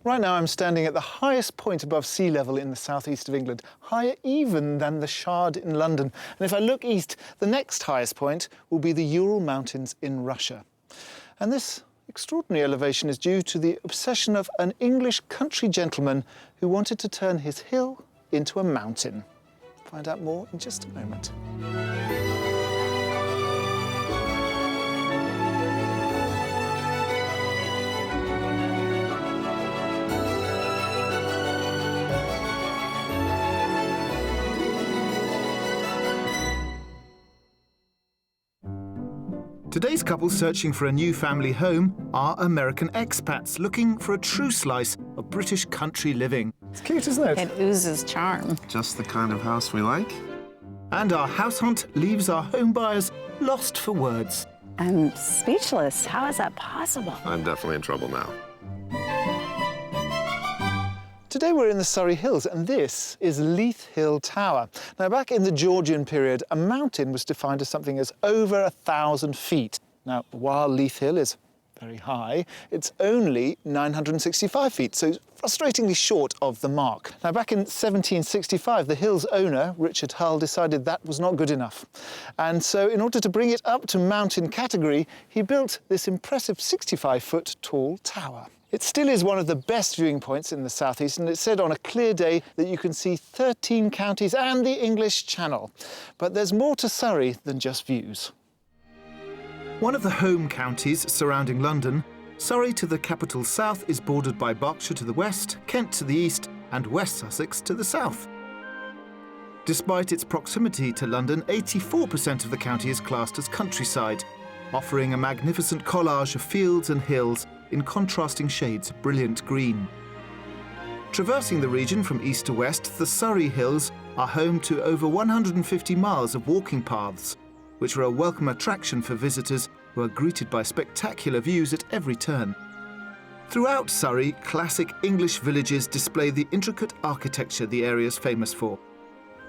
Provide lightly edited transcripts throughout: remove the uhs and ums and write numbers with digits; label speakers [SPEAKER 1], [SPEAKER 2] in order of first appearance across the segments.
[SPEAKER 1] Right now I'm standing at the highest point above sea level in the southeast of England, higher even than the Shard in London. And if I look east, the next highest point will be the Ural Mountains in Russia. And this extraordinary elevation is due to the obsession of an English country gentleman who wanted to turn his hill into a mountain. Find out more in just a moment. Today's couple searching for a new family home are American expats looking for a true slice of British country living. It's cute, isn't it?
[SPEAKER 2] It oozes charm.
[SPEAKER 3] Just the kind of house we like.
[SPEAKER 1] And our house hunt leaves our home buyers lost for words.
[SPEAKER 2] I'm speechless. How is that possible?
[SPEAKER 3] I'm definitely in trouble now.
[SPEAKER 1] Today we're in the Surrey Hills, and this is Leith Hill Tower. Now, back in the Georgian period, a mountain was defined as something as over 1,000 feet. Now, while Leith Hill is very high, it's only 965 feet, so it's frustratingly short of the mark. Now, back in 1765, the hill's owner, Richard Hull, decided that was not good enough. And so, in order to bring it up to mountain category, he built this impressive 65-foot tall tower. It still is one of the best viewing points in the southeast, and it's said on a clear day that you can see 13 counties and the English Channel. But there's more to Surrey than just views. One of the home counties surrounding London, Surrey to the capital south is bordered by Berkshire to the west, Kent to the east, and West Sussex to the south. Despite its proximity to London, 84% of the county is classed as countryside, offering a magnificent collage of fields and hills in contrasting shades of brilliant green. Traversing the region from east to west, the Surrey Hills are home to over 150 miles of walking paths, which are a welcome attraction for visitors who are greeted by spectacular views at every turn. Throughout Surrey, classic English villages display the intricate architecture the area is famous for.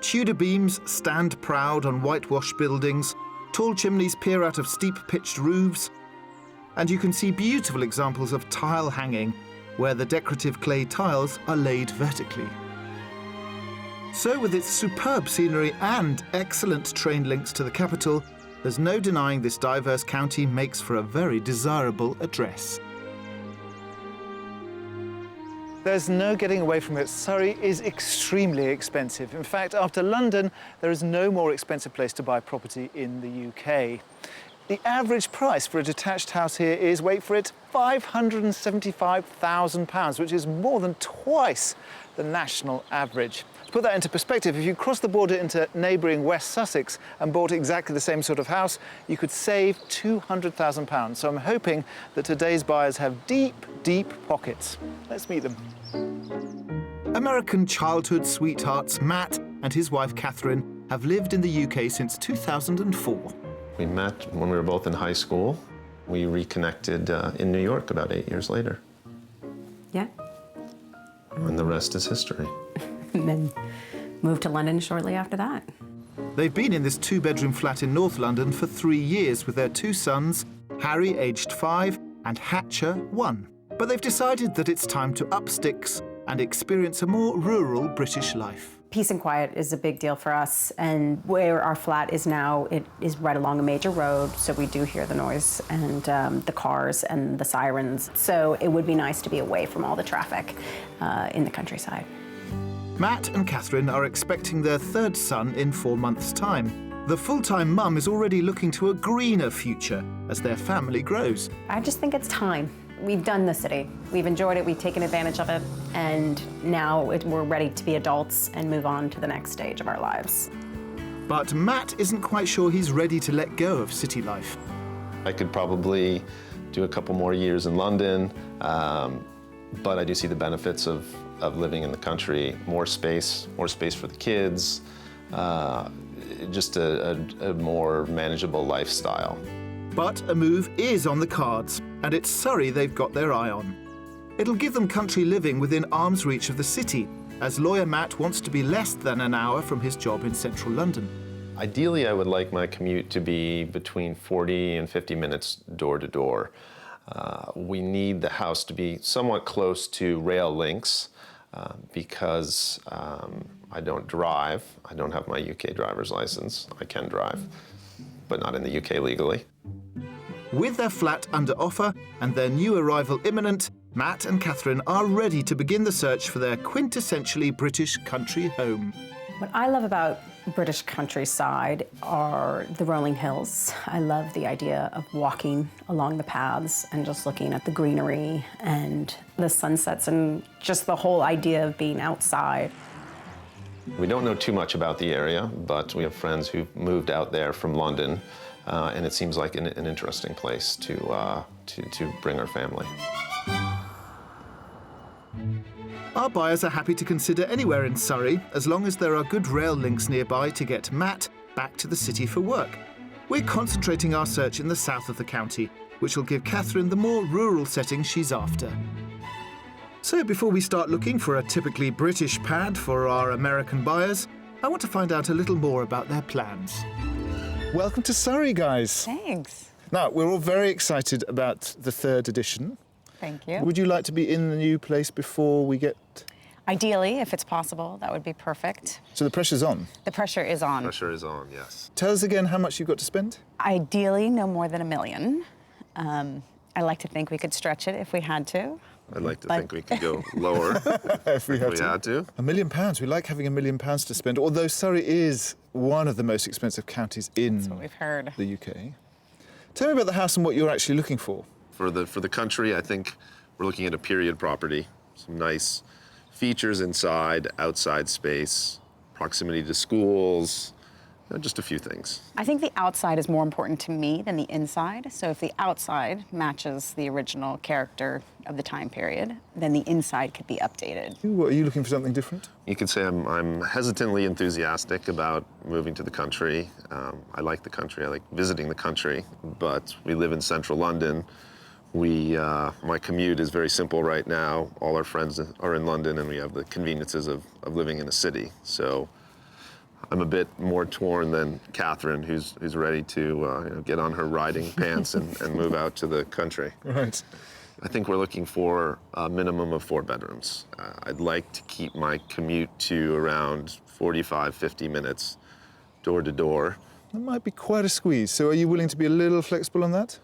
[SPEAKER 1] Tudor beams stand proud on whitewashed buildings, tall chimneys peer out of steep pitched roofs, and you can see beautiful examples of tile hanging, where the decorative clay tiles are laid vertically. So with its superb scenery and excellent train links to the capital, there's no denying this diverse county makes for a very desirable address. There's no getting away from it. Surrey is extremely expensive. In fact, after London, there is no more expensive place to buy property in the UK. The average price for a detached house here is, wait for it, £575,000, which is more than twice the national average. To put that into perspective, if you cross the border into neighbouring West Sussex and bought exactly the same sort of house, you could save £200,000. So I'm hoping that today's buyers have deep, deep pockets. Let's meet them. American childhood sweethearts Matt and his wife Catherine have lived in the UK since 2004.
[SPEAKER 3] We met when we were both in high school. We reconnected in New York about 8 years later.
[SPEAKER 2] Yeah.
[SPEAKER 3] And the rest is history.
[SPEAKER 2] And then moved to London shortly after that.
[SPEAKER 1] They've been in this two-bedroom flat in North London for 3 years with their two sons, Harry, aged 5, and Hatcher, 1. But they've decided that it's time to up sticks and experience a more rural British life.
[SPEAKER 2] Peace and quiet is a big deal for us, and where our flat is now, it is right along a major road, so we do hear the noise and the cars and the sirens. So it would be nice to be away from all the traffic in the countryside.
[SPEAKER 1] Matt and Catherine are expecting their third son in 4 months' time. The full-time mum is already looking to a greener future as their family grows.
[SPEAKER 2] I just think it's time. We've done the city. We've enjoyed it, we've taken advantage of it, and now we're ready to be adults and move on to the next stage of our lives.
[SPEAKER 1] But Matt isn't quite sure he's ready to let go of city life.
[SPEAKER 3] I could probably do a couple more years in London, but I do see the benefits of living in the country. More space for the kids, just a more manageable lifestyle.
[SPEAKER 1] But a move is on the cards, and it's Surrey they've got their eye on. It'll give them country living within arm's reach of the city, as lawyer Matt wants to be less than an hour from his job in central London.
[SPEAKER 3] Ideally, I would like my commute to be between 40 and 50 minutes door to door. We need the house to be somewhat close to rail links because I don't drive. I don't have my UK driver's license. I can drive, but not in the UK legally.
[SPEAKER 1] With their flat under offer and their new arrival imminent, Matt and Catherine are ready to begin the search for their quintessentially British country home.
[SPEAKER 2] What I love about British countryside are the rolling hills. I love the idea of walking along the paths and just looking at the greenery and the sunsets and just the whole idea of being outside.
[SPEAKER 3] We don't know too much about the area, but we have friends who've moved out there from London, and it seems like an interesting place to bring our family.
[SPEAKER 1] Our buyers are happy to consider anywhere in Surrey, as long as there are good rail links nearby to get Matt back to the city for work. We're concentrating our search in the south of the county, which will give Catherine the more rural setting she's after. So before we start looking for a typically British pad for our American buyers, I want to find out a little more about their plans. Welcome to Surrey, guys.
[SPEAKER 4] Thanks.
[SPEAKER 1] Now, we're all very excited about the third edition.
[SPEAKER 4] Thank you.
[SPEAKER 1] Would you like to be in the new place before we get...
[SPEAKER 4] Ideally, if it's possible, that would be perfect.
[SPEAKER 1] So the pressure's on?
[SPEAKER 4] The pressure is on.
[SPEAKER 3] Pressure is on, yes.
[SPEAKER 1] Tell us again how much you've got to spend.
[SPEAKER 4] Ideally, no more than $1 million. I like to think we could stretch it if we had to.
[SPEAKER 3] I'd like to think we could go lower
[SPEAKER 1] if we had
[SPEAKER 3] to.
[SPEAKER 1] £1 million. We like having £1 million to spend, although Surrey is one of the most expensive counties in
[SPEAKER 4] That's what we've heard.
[SPEAKER 1] the UK. Tell me about the house and what you're actually looking for.
[SPEAKER 3] For the country, I think we're looking at a period property. Some nice features inside, outside space, proximity to schools, just a few things.
[SPEAKER 4] I think the outside is more important to me than the inside. So if the outside matches the original character of the time period, then the inside could be updated.
[SPEAKER 1] What, are you looking for something different?
[SPEAKER 3] You could say I'm hesitantly enthusiastic about moving to the country. I like the country, I like visiting the country, but we live in central London. My commute is very simple right now. All our friends are in London and we have the conveniences of living in a city. So I'm a bit more torn than Catherine, who's ready to get on her riding pants and move out to the country.
[SPEAKER 1] Right.
[SPEAKER 3] I think we're looking for a minimum of 4 bedrooms. I'd like to keep my commute to around 45, 50 minutes door to door.
[SPEAKER 1] That might be quite a squeeze. So are you willing to be a little flexible on that?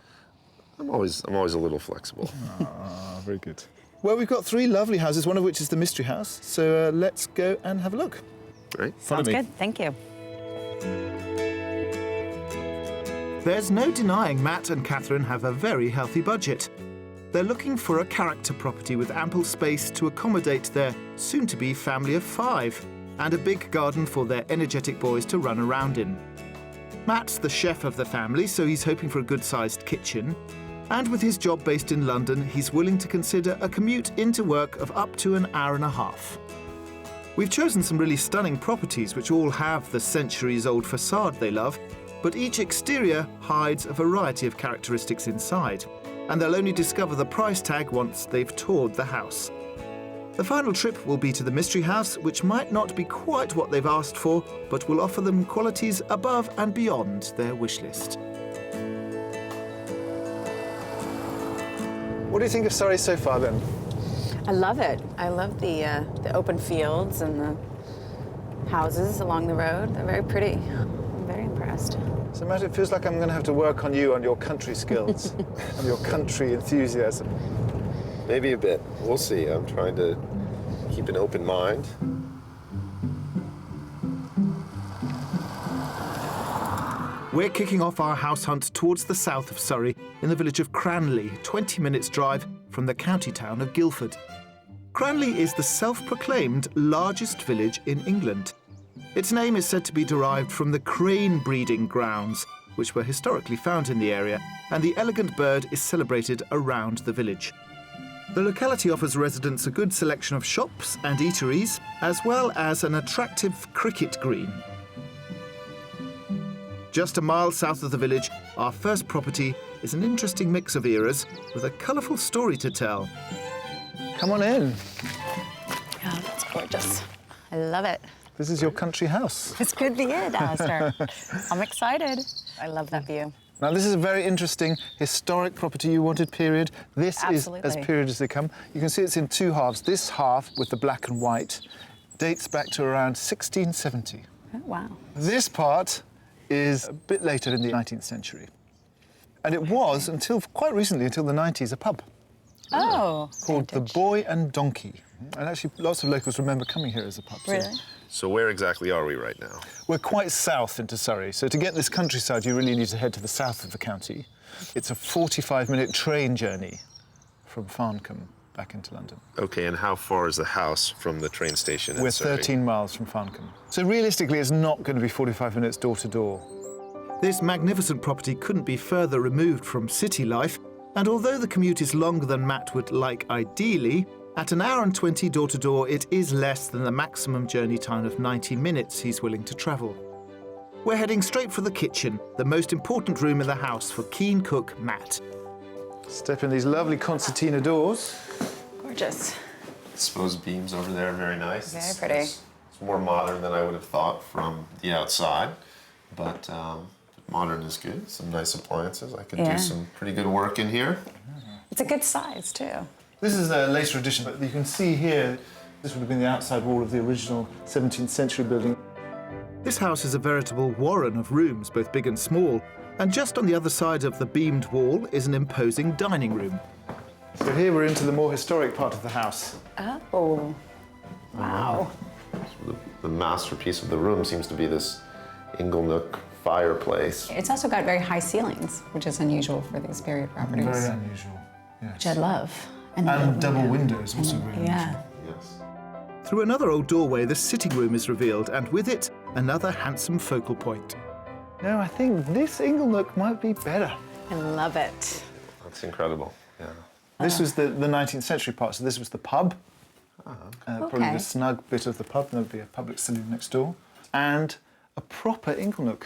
[SPEAKER 3] I'm always a little flexible.
[SPEAKER 1] Ah, very good. Well, we've got 3 lovely houses, one of which is the mystery house. So let's go and have a look.
[SPEAKER 3] Great.
[SPEAKER 4] Sounds good. Thank you.
[SPEAKER 1] There's no denying Matt and Catherine have a very healthy budget. They're looking for a character property with ample space to accommodate their soon-to-be family of 5 and a big garden for their energetic boys to run around in. Matt's the chef of the family, so he's hoping for a good-sized kitchen. And with his job based in London, he's willing to consider a commute into work of up to an hour and a half. We've chosen some really stunning properties which all have the centuries-old facade they love, but each exterior hides a variety of characteristics inside, and they'll only discover the price tag once they've toured the house. The final trip will be to the mystery house, which might not be quite what they've asked for, but will offer them qualities above and beyond their wish list. What do you think of Surrey so far, then?
[SPEAKER 4] I love it. I love the open fields and the houses along the road. They're very pretty. I'm very impressed.
[SPEAKER 1] So, Matt, it feels like I'm going to have to work on you, on your country skills, on your country enthusiasm.
[SPEAKER 3] Maybe a bit. We'll see. I'm trying to keep an open mind.
[SPEAKER 1] We're kicking off our house hunt towards the south of Surrey in the village of Cranley, 20 minutes drive from the county town of Guildford. Cranley is the self-proclaimed largest village in England. Its name is said to be derived from the crane breeding grounds, which were historically found in the area, and the elegant bird is celebrated around the village. The locality offers residents a good selection of shops and eateries, as well as an attractive cricket green. Just a mile south of the village, our first property is an interesting mix of eras with a colourful story to tell. Come on in.
[SPEAKER 4] Oh, that's gorgeous. I love it.
[SPEAKER 1] This is your country house.
[SPEAKER 4] This could be it, Alistair. I'm excited. I love that view.
[SPEAKER 1] Now, this is a very interesting historic property you wanted, period. This
[SPEAKER 4] Absolutely.
[SPEAKER 1] is as period as they come. You can see it's in two halves. This half, with the black and white, dates back to around 1670.
[SPEAKER 4] Oh, wow.
[SPEAKER 1] This part is a bit later in the 19th century. And it was, until quite recently, until the 90s, a pub
[SPEAKER 4] Oh.
[SPEAKER 1] called the
[SPEAKER 4] vintage.
[SPEAKER 1] Boy and Donkey. And actually, lots of locals remember coming here as a pub. So
[SPEAKER 4] Really?
[SPEAKER 3] So where exactly are we right now?
[SPEAKER 1] we're quite south into Surrey, so to get this countryside, you really need to head to the south of the county. It's a 45-minute train journey from Farncombe back into London.
[SPEAKER 3] Okay, and how far is the house from the train station in
[SPEAKER 1] We're
[SPEAKER 3] Surrey?
[SPEAKER 1] 13 miles from Farncombe. So realistically, it's not going to be 45 minutes door to door. This magnificent property couldn't be further removed from city life, and although the commute is longer than Matt would like ideally, at an hour and 20 door to door, it is less than the maximum journey time of 90 minutes he's willing to travel. We're heading straight for the kitchen, the most important room in the house for keen cook Matt. Step in these lovely concertina doors.
[SPEAKER 4] Gorgeous.
[SPEAKER 3] Exposed beams over there, very nice.
[SPEAKER 4] Very pretty.
[SPEAKER 3] It's more modern than I would have thought from the outside, but modern is good. Some nice appliances. I could
[SPEAKER 4] Yeah.
[SPEAKER 3] do some pretty good work in here.
[SPEAKER 4] It's a good size, too.
[SPEAKER 1] This is a later addition, but you can see here, this would have been the outside wall of the original 17th century building. This house is a veritable warren of rooms, both big and small, and just on the other side of the beamed wall is an imposing dining room. So here we're into the more historic part of the house.
[SPEAKER 4] Oh. Wow.
[SPEAKER 3] The masterpiece of the room seems to be this inglenook fireplace.
[SPEAKER 4] It's also got very high ceilings, which is unusual for these period properties.
[SPEAKER 1] Very unusual, yes.
[SPEAKER 4] Which I love.
[SPEAKER 1] And
[SPEAKER 4] the
[SPEAKER 1] double
[SPEAKER 4] window.
[SPEAKER 1] windows, also very unusual.
[SPEAKER 4] Yeah.
[SPEAKER 3] Yes.
[SPEAKER 1] Through another old doorway, the sitting room is revealed, and with it, another handsome focal point. No, I think this inglenook might be better.
[SPEAKER 4] I love it.
[SPEAKER 3] That's incredible. Yeah.
[SPEAKER 1] This was the 19th century part, so this was the pub. Probably
[SPEAKER 4] Okay.
[SPEAKER 1] the snug bit of the pub, and there'd be a public saloon next door. And a proper inglenook.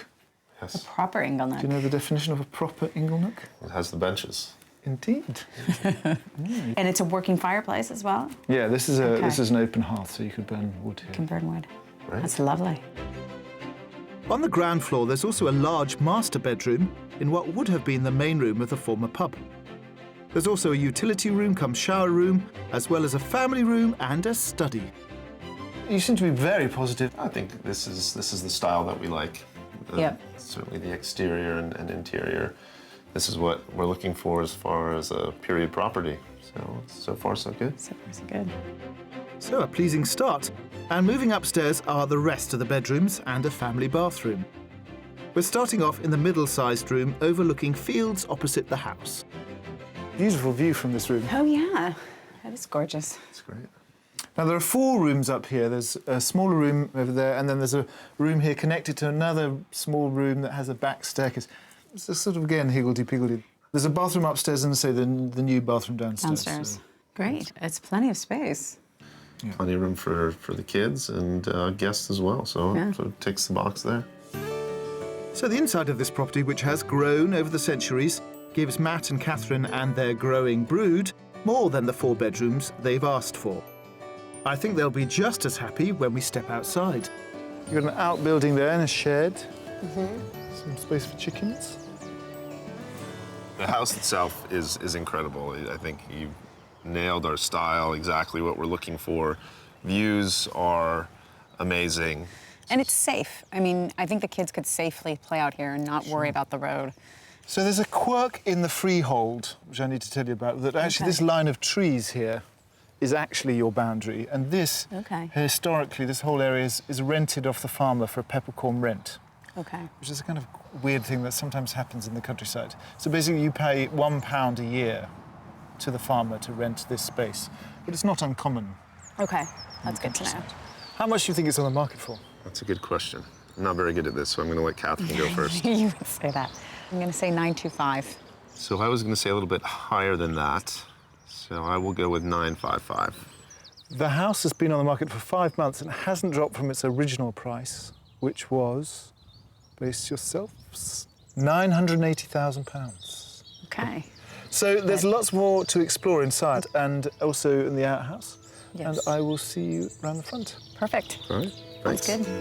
[SPEAKER 3] Yes.
[SPEAKER 4] Proper inglenook.
[SPEAKER 1] Do you know the definition of a proper inglenook?
[SPEAKER 3] It has the benches.
[SPEAKER 1] Indeed.
[SPEAKER 4] And it's a working fireplace as well?
[SPEAKER 1] Yeah, this is
[SPEAKER 4] Okay.
[SPEAKER 1] an open hearth, so you could burn wood here.
[SPEAKER 4] Can burn wood.
[SPEAKER 3] Right.
[SPEAKER 4] That's lovely.
[SPEAKER 1] On the ground floor, there's also a large master bedroom in what would have been the main room of the former pub. There's also a utility room come shower room, as well as a family room and a study. You seem to be very positive.
[SPEAKER 3] I think this is the style that we like.
[SPEAKER 4] Yep.
[SPEAKER 3] Certainly the exterior and interior. This is what we're looking for as far as a period property. So far so good.
[SPEAKER 4] So far, so good.
[SPEAKER 1] So a pleasing start. And moving upstairs are the rest of the bedrooms and a family bathroom. We're starting off in the middle-sized room overlooking fields opposite the house. Beautiful view from this room.
[SPEAKER 4] Oh, yeah. That is gorgeous.
[SPEAKER 3] That's great.
[SPEAKER 1] Now, there are 4 rooms up here. There's a smaller room over there, and then there's a room here connected to another small room that has a back staircase. It's a sort of, again, higgledy-piggledy. There's a bathroom upstairs and, say, the new bathroom downstairs.
[SPEAKER 4] Downstairs.
[SPEAKER 1] So-
[SPEAKER 4] Great. It's plenty of space.
[SPEAKER 3] Plenty of room for the kids and guests as well. So
[SPEAKER 4] Yeah.
[SPEAKER 3] it sort of ticks the box there.
[SPEAKER 1] So the inside of this property, which has grown over the centuries, gives Matt and Catherine and their growing brood more than the 4 bedrooms they've asked for. I think they'll be just as happy when we step outside. You've got an outbuilding there and a shed. Some space for chickens.
[SPEAKER 3] The house itself is incredible. I think you nailed our style, exactly what we're looking for. Views are amazing.
[SPEAKER 4] And it's safe. I mean, I think the kids could safely play out here and not worry about the road.
[SPEAKER 1] So there's a quirk in the freehold, which I need to tell you about, that actually
[SPEAKER 4] Okay.
[SPEAKER 1] this line of trees here is actually your boundary. And this,
[SPEAKER 4] Okay.
[SPEAKER 1] historically, this whole area is rented off the farmer for a peppercorn rent,
[SPEAKER 4] Okay.
[SPEAKER 1] which is a kind of weird thing that sometimes happens in the countryside. So basically you pay £1 a year to the farmer to rent this space, but it's not uncommon.
[SPEAKER 4] Okay. That's good to know.
[SPEAKER 1] How much do you think it's on the market for?
[SPEAKER 3] That's a good question. I'm not very good at this, so I'm going to let Catherine go first.
[SPEAKER 4] You would say that. I'm going to say 925.
[SPEAKER 3] So I was going to say a little bit higher than that. So I will go with 955.
[SPEAKER 1] The house has been on the market for 5 months and hasn't dropped from its original price, which was, brace yourselves, £980,000.
[SPEAKER 4] Okay.
[SPEAKER 1] So there's lots more to explore inside and also in the outhouse.
[SPEAKER 4] Yes.
[SPEAKER 1] And I will see you round the front.
[SPEAKER 4] Perfect.
[SPEAKER 3] All right.
[SPEAKER 4] That's
[SPEAKER 3] Thanks.
[SPEAKER 4] good.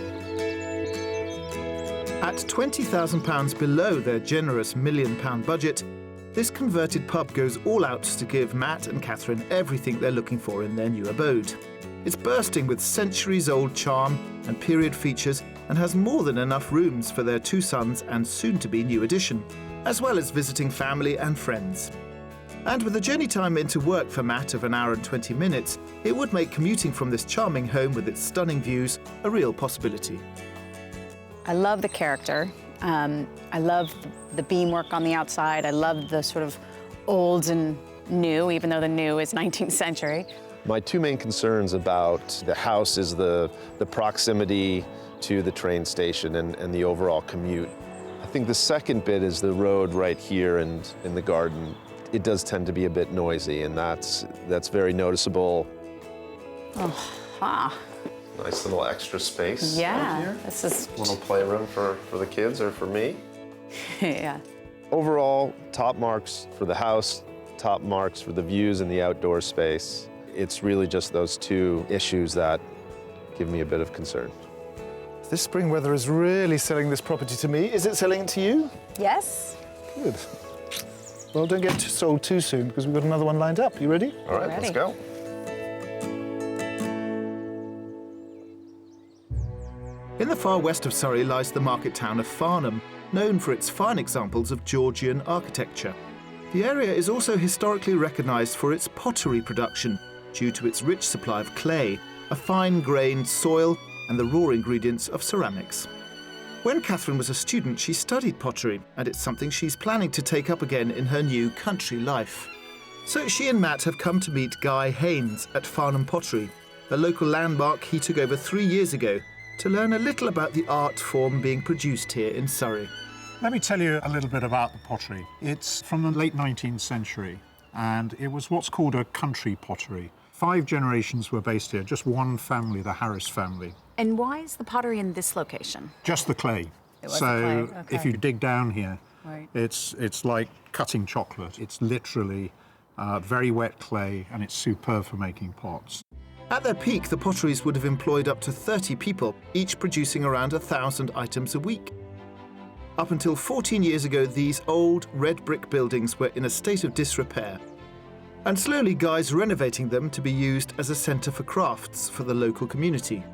[SPEAKER 1] At £20,000 below their generous £1 million budget, this converted pub goes all out to give Matt and Catherine everything they're looking for in their new abode. It's bursting with centuries-old charm and period features and has more than enough rooms for their 2 sons and soon-to-be new addition, as well as visiting family and friends. And with a journey time into work for Matt of 1 hour and 20 minutes, it would make commuting from this charming home with its stunning views a real possibility.
[SPEAKER 4] I love the character. I love the beamwork on the outside. I love the sort of old and new, even though the new is 19th century.
[SPEAKER 3] My 2 main concerns about the house is the proximity to the train station and the overall commute. I think the second bit is the road right here and in the garden. It does tend to be a bit noisy, and that's very noticeable.
[SPEAKER 4] Oh, ah.
[SPEAKER 3] Nice little extra space out here.
[SPEAKER 4] This is
[SPEAKER 3] Little playroom for the kids or for me.
[SPEAKER 4] yeah.
[SPEAKER 3] Overall, top marks for the house, top marks for the views and the outdoor space. It's really just those 2 issues that give me a bit of concern.
[SPEAKER 1] This spring weather is really selling this property to me. Is it selling it to you?
[SPEAKER 4] Yes.
[SPEAKER 1] Good. Well, don't get sold too soon because we've got another one lined up. You ready?
[SPEAKER 3] All right, let's go.
[SPEAKER 1] In the far west of Surrey lies the market town of Farnham, known for its fine examples of Georgian architecture. The area is also historically recognised for its pottery production, due to its rich supply of clay, a fine-grained soil and the raw ingredients of ceramics. When Catherine was a student, she studied pottery, and it's something she's planning to take up again in her new country life. So she and Matt have come to meet Guy Haynes at Farnham Pottery, a local landmark he took over 3 years ago, to learn a little about the art form being produced here in Surrey.
[SPEAKER 5] Let me tell you a little bit about the pottery. It's from the late 19th century, and it was what's called a country pottery. 5 generations were based here, just one family, the Harris family.
[SPEAKER 4] And why is the pottery in this location?
[SPEAKER 5] Just the clay.
[SPEAKER 4] It was the
[SPEAKER 5] So
[SPEAKER 4] clay, okay.
[SPEAKER 5] if you dig down here,
[SPEAKER 4] Right.
[SPEAKER 5] it's like cutting chocolate. It's literally very wet clay, and it's superb for making pots.
[SPEAKER 1] At their peak, the potteries would have employed up to 30 people, each producing around 1,000 items a week. Up until 14 years ago, these old red brick buildings were in a state of disrepair. And slowly, Guy's renovating them to be used as a centre for crafts for the local community.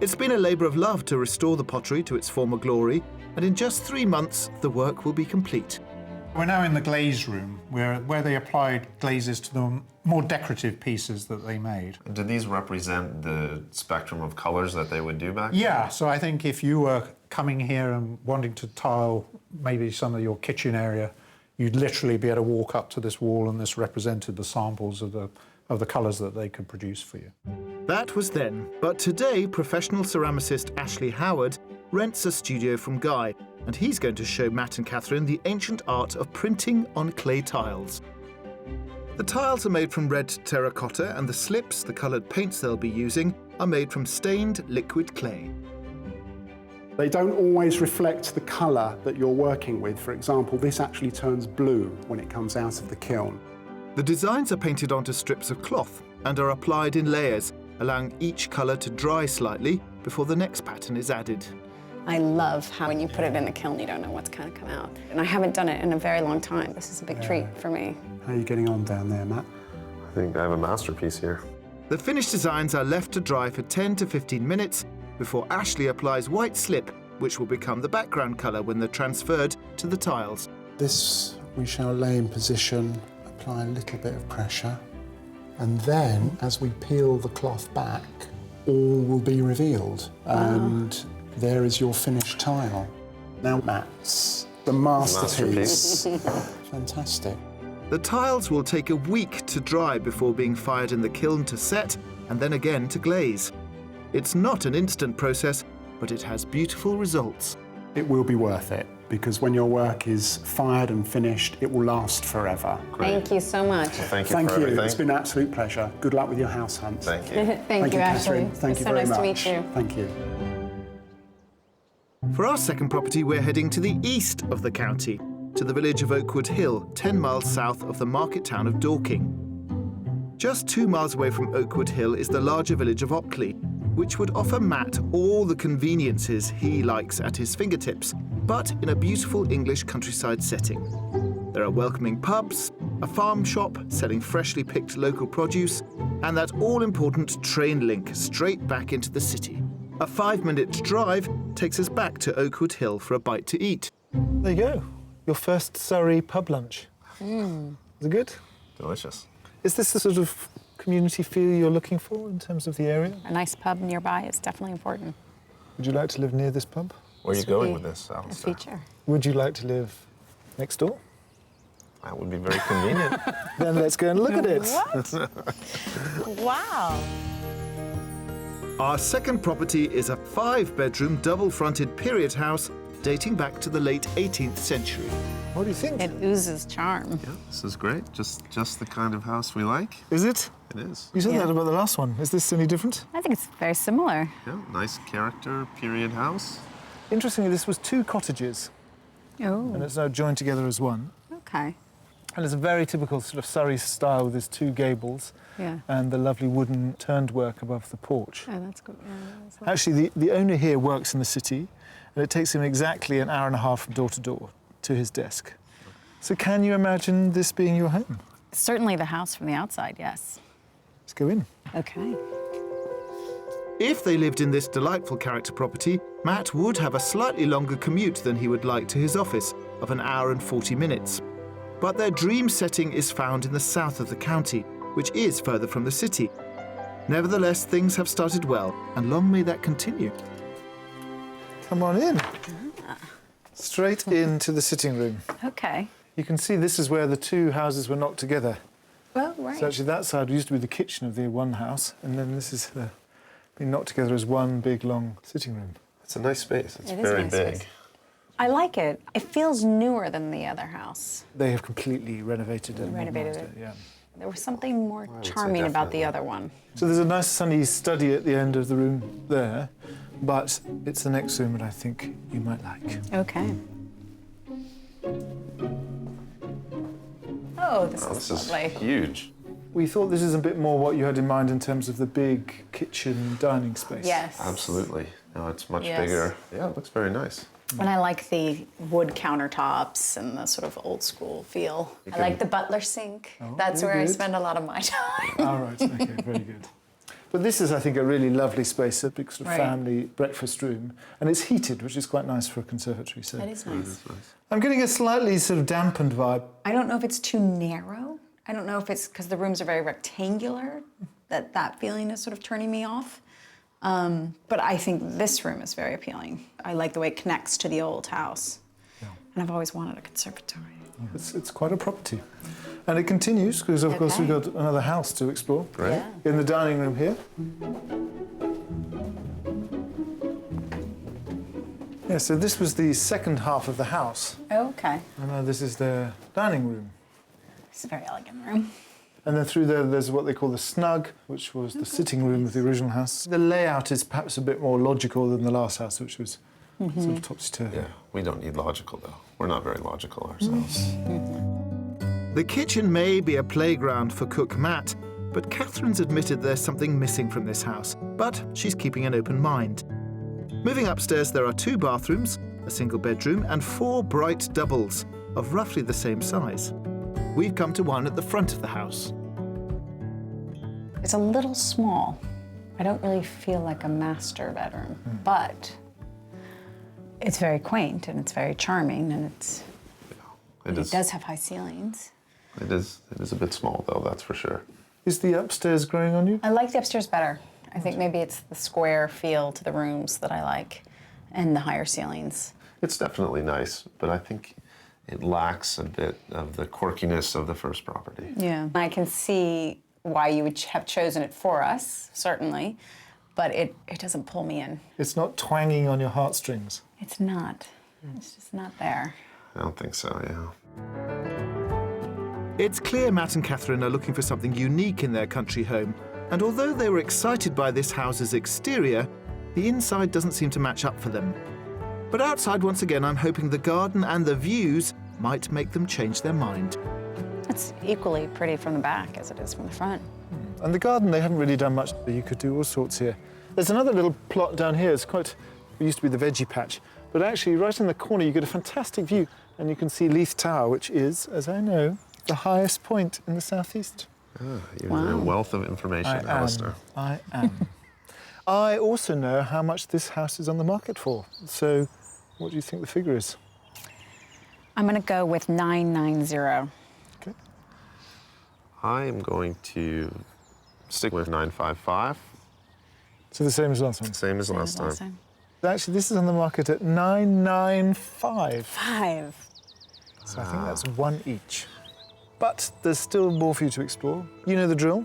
[SPEAKER 1] It's been a labour of love to restore the pottery to its former glory, and in just 3 months, the work will be complete.
[SPEAKER 5] We're now in the glaze room, where they applied glazes to the more decorative pieces that they made.
[SPEAKER 3] Do these represent the spectrum of colors that they would do back then?
[SPEAKER 5] Yeah, so I think if you were coming here and wanting to tile maybe some of your kitchen area, you'd literally be able to walk up to this wall, and this represented the samples of the colours that they could produce for you.
[SPEAKER 1] That was then, but today professional ceramicist Ashley Howard rents a studio from Guy, and he's going to show Matt and Catherine the ancient art of printing on clay tiles. The tiles are made from red terracotta, and the slips, the coloured paints they'll be using, are made from stained liquid clay.
[SPEAKER 6] They don't always reflect the colour that you're working with. For example, this actually turns blue when it comes out of the kiln.
[SPEAKER 1] The designs are painted onto strips of cloth and are applied in layers, allowing each colour to dry slightly before the next pattern is added.
[SPEAKER 4] I love how when you put it in the kiln, you don't know what's going to come out. And I haven't done it in a very long time. This is a big treat for me.
[SPEAKER 6] How are you getting on down there, Matt?
[SPEAKER 3] I think I have a masterpiece here.
[SPEAKER 1] The finished designs are left to dry for 10 to 15 minutes before Ashley applies white slip, which will become the background colour when they're transferred to the tiles.
[SPEAKER 6] This we shall lay in position, apply a little bit of pressure, and then as we peel the cloth back, all will be revealed. And there is your finished tile. Now Matt's the masterpiece. Fantastic.
[SPEAKER 1] The tiles will take a week to dry before being fired in the kiln to set and then again to glaze. It's not an instant process, but it has beautiful results.
[SPEAKER 6] It will be worth it, because when your work is fired and finished, it will last forever.
[SPEAKER 4] Thank you so much.
[SPEAKER 3] Thank you
[SPEAKER 6] Thank
[SPEAKER 3] for
[SPEAKER 6] you.
[SPEAKER 3] everything.
[SPEAKER 6] It's been an absolute pleasure. Good luck with your house hunt.
[SPEAKER 3] Thank you.
[SPEAKER 4] Thank you, Ashley.
[SPEAKER 6] Catherine. Thank
[SPEAKER 4] It's
[SPEAKER 6] you
[SPEAKER 4] so
[SPEAKER 6] very
[SPEAKER 4] nice
[SPEAKER 6] much.
[SPEAKER 4] to meet you.
[SPEAKER 6] Thank you.
[SPEAKER 1] For our second property, we're heading to the east of the county, to the village of Oakwood Hill, 10 miles south of the market town of Dorking. Just 2 miles away from Oakwood Hill is the larger village of Ockley, which would offer Matt all the conveniences he likes at his fingertips, but in a beautiful English countryside setting. There are welcoming pubs, a farm shop selling freshly picked local produce, and that all-important train link straight back into the city. A 5-minute drive takes us back to Oakwood Hill for a bite to eat. There you go, your first Surrey pub lunch. Is it good?
[SPEAKER 3] Delicious.
[SPEAKER 1] Is this the sort of community feel you're looking for in terms of the area?
[SPEAKER 4] A nice pub nearby is definitely important.
[SPEAKER 1] Would you like to live near this pub?
[SPEAKER 3] Where are you
[SPEAKER 4] This would
[SPEAKER 3] going
[SPEAKER 4] be
[SPEAKER 3] with this,
[SPEAKER 4] A
[SPEAKER 3] Alistair?
[SPEAKER 4] feature.
[SPEAKER 1] Would you like to live next door?
[SPEAKER 3] That would be very convenient.
[SPEAKER 1] Then let's go and look at it.
[SPEAKER 4] What? Wow.
[SPEAKER 1] Our second property is a 5-bedroom, double-fronted period house dating back to the late 18th century. What do you think?
[SPEAKER 4] It oozes charm.
[SPEAKER 3] Yeah, this is great. Just the kind of house we like.
[SPEAKER 1] Is it?
[SPEAKER 3] It is.
[SPEAKER 1] You said
[SPEAKER 4] Yeah.
[SPEAKER 1] that about the last one. Is this any different?
[SPEAKER 4] I think it's very similar.
[SPEAKER 3] Yeah, nice character, period house.
[SPEAKER 1] Interestingly, this was 2 cottages, and
[SPEAKER 4] Oh,
[SPEAKER 1] it's now joined together as one.
[SPEAKER 4] okay.
[SPEAKER 1] And it's a very typical sort of Surrey style with its 2 gables
[SPEAKER 4] Yeah.
[SPEAKER 1] and the lovely wooden turned work above the porch.
[SPEAKER 4] Oh, that's good. Yeah, that's lovely.
[SPEAKER 1] Actually, the owner here works in the city, and it takes him exactly an hour and a half from door to door to his desk. So can you imagine this being your home?
[SPEAKER 4] Certainly the house from the outside, yes.
[SPEAKER 1] Let's go in.
[SPEAKER 4] Okay.
[SPEAKER 1] If they lived in this delightful character property, Matt would have a slightly longer commute than he would like to his office, of an hour and 40 minutes. But their dream setting is found in the south of the county, which is further from the city. Nevertheless, things have started well, and long may that continue. Come on in. Straight into the sitting room.
[SPEAKER 4] Okay.
[SPEAKER 1] You can see this is where the 2 houses were knocked together.
[SPEAKER 4] Well, right.
[SPEAKER 1] So actually that side used to be the kitchen of the one house, and then this is been knocked together as one big, long sitting room.
[SPEAKER 3] It's a nice space. It's
[SPEAKER 4] It is a
[SPEAKER 3] very
[SPEAKER 4] nice
[SPEAKER 3] big.
[SPEAKER 4] space. I like it. It feels newer than the other house.
[SPEAKER 1] They have completely renovated it. and
[SPEAKER 4] Renovated
[SPEAKER 1] modernised
[SPEAKER 4] it.
[SPEAKER 1] Yeah.
[SPEAKER 4] There was something more
[SPEAKER 3] would say
[SPEAKER 4] charming about the
[SPEAKER 3] definitely.
[SPEAKER 4] other one.
[SPEAKER 1] So there's a nice sunny study at the end of the room there, but it's the next room that I think you might like.
[SPEAKER 4] Okay. Oh, this
[SPEAKER 3] Oh,
[SPEAKER 4] is
[SPEAKER 3] this is
[SPEAKER 4] lovely.
[SPEAKER 3] huge.
[SPEAKER 1] We thought this is a bit more what you had in mind in terms of the big kitchen dining space.
[SPEAKER 4] Yes.
[SPEAKER 3] Absolutely. No, it's much
[SPEAKER 4] Yes.
[SPEAKER 3] bigger. Yeah, it looks very nice.
[SPEAKER 4] And I like the wood countertops and the sort of old school feel. I like the butler sink. That's
[SPEAKER 1] very
[SPEAKER 4] where I
[SPEAKER 1] good.
[SPEAKER 4] spend a lot of my time.
[SPEAKER 1] All right, okay, very good. But this is, I think, a really lovely space, a big sort of
[SPEAKER 4] Right.
[SPEAKER 1] family breakfast room. And it's heated, which is quite nice for a conservatory. So
[SPEAKER 4] That is nice.
[SPEAKER 1] I'm getting a slightly sort of dampened vibe.
[SPEAKER 4] I don't know if it's too narrow. I don't know if it's because the rooms are very rectangular, that feeling is sort of turning me off. But I think this room is very appealing. I like the way it connects to the old house. And I've always wanted a conservatory.
[SPEAKER 1] It's quite a property. And it continues, because of course we've got another house to explore.
[SPEAKER 3] Right?
[SPEAKER 4] Yeah.
[SPEAKER 1] In the dining room here. Yeah, so this was the second half of the house.
[SPEAKER 4] Oh, okay.
[SPEAKER 1] And now this is the dining room.
[SPEAKER 4] It's a very elegant room.
[SPEAKER 1] And then through there, there's what they call the snug, which was the sitting room of the original house. The layout is perhaps a bit more logical than the last house, which was sort of topsy-turvy.
[SPEAKER 3] Yeah, we don't need logical, though. We're not very logical ourselves.
[SPEAKER 1] The kitchen may be a playground for cook Matt, but Catherine's admitted there's something missing from this house. But she's keeping an open mind. Moving upstairs, there are 2 bathrooms, a single bedroom, and 4 bright doubles of roughly the same size. We've come to one at the front of the house.
[SPEAKER 4] It's a little small. I don't really feel like a master bedroom, but it's very quaint and it's very charming and
[SPEAKER 3] It
[SPEAKER 4] it does have high ceilings.
[SPEAKER 3] It is a bit small, though, that's for sure.
[SPEAKER 1] Is the upstairs growing on you?
[SPEAKER 4] I like the upstairs better. I think maybe it's the square feel to the rooms that I like and the higher ceilings.
[SPEAKER 3] It's definitely nice, but I think it lacks a bit of the quirkiness of the first property.
[SPEAKER 4] Yeah. I can see why you would have chosen it for us, certainly, but it doesn't pull me in.
[SPEAKER 1] It's not twanging on your heartstrings.
[SPEAKER 4] It's not. It's just not there.
[SPEAKER 3] I don't think so, yeah.
[SPEAKER 1] It's clear Matt and Catherine are looking for something unique in their country home. And although they were excited by this house's exterior, the inside doesn't seem to match up for them. But outside, once again, I'm hoping the garden and the views might make them change their mind.
[SPEAKER 4] It's equally pretty from the back as it is from the front.
[SPEAKER 1] And the garden, they haven't really done much. You could do all sorts here. There's another little plot down here. It used to be the veggie patch, but actually right in the corner you get a fantastic view, and you can see Leith Tower, which is, as I know, the highest point in the southeast.
[SPEAKER 3] You're a wealth of information, Alistair.
[SPEAKER 1] I am. I also know how much this house is on the market for. So, what do you think the figure is?
[SPEAKER 4] I'm going to go with 990.
[SPEAKER 1] Okay.
[SPEAKER 3] I am going to stick with 955.
[SPEAKER 1] So the same as last one.
[SPEAKER 3] Same as last time.
[SPEAKER 1] Actually, this is on the market at 995.
[SPEAKER 2] 5.
[SPEAKER 1] So I think that's one each. But there's still more for you to explore. You know the drill.